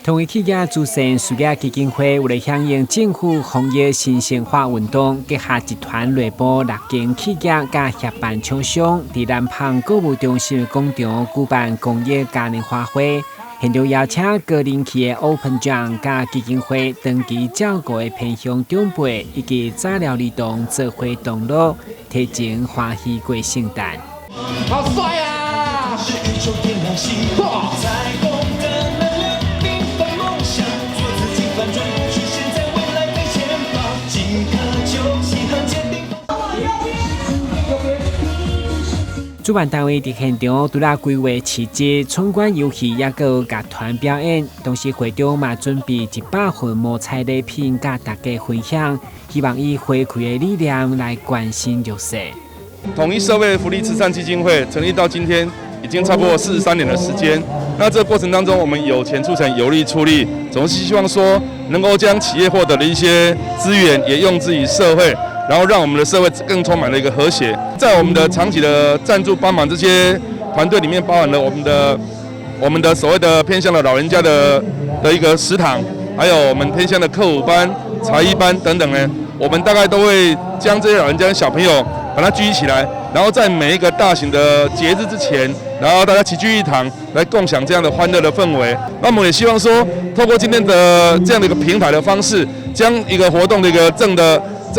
同一企业主成事业基金会为了响应政府防疫新鲜化运动，结合集团内部6间企业甲协办厂商，伫南旁购物中心广场举办公益嘉年华会。现场邀请个人企业 Open Jam 甲基金会长期照顾的偏乡长辈以及早疗儿童做伙同乐，提前欢喜过圣诞。好帅啊！主办单位伫现场除了规划市集、闯关游戏，也有乐团表演。同时，会场嘛准备100份摸彩礼品，甲大家分享，希望以回馈的力量来关心弱势。统一社会福利慈善基金会成立到今天已经超过43年的时间。那这个过程当中，我们有钱出钱，有力出力，总是希望说能够将企业获得的一些资源也用之于社会。然后让我们的社会更充满了一个和谐。在我们的长期的赞助帮忙这些团队里面，包含了我们的所谓的偏向的老人家的一个食堂，还有我们偏向的课舞班、才艺班等等呢。我们大概都会将这些老人家的小朋友把它聚集起来，然后在每一个大型的节日之前，然后大家齐聚一堂，来共享这样的欢乐的氛围。那我们也希望说，透过今天的这样的一个平台的方式，将一个活动的一个正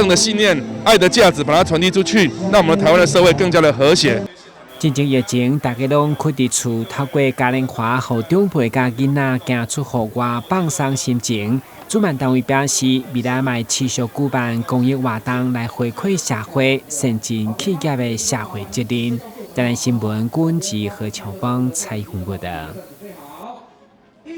的信念、爱的价值，把它传递出去，让我们台湾的社会更加的和谐。进前疫情，大家拢困伫厝，透过嘉年华，互长辈甲囡仔行出户外放松心情。主办单位表示，未来会持续举办公益活动来回馈社会，善尽企业的社会责任。台南新闻，阮是何乔邦采访过的。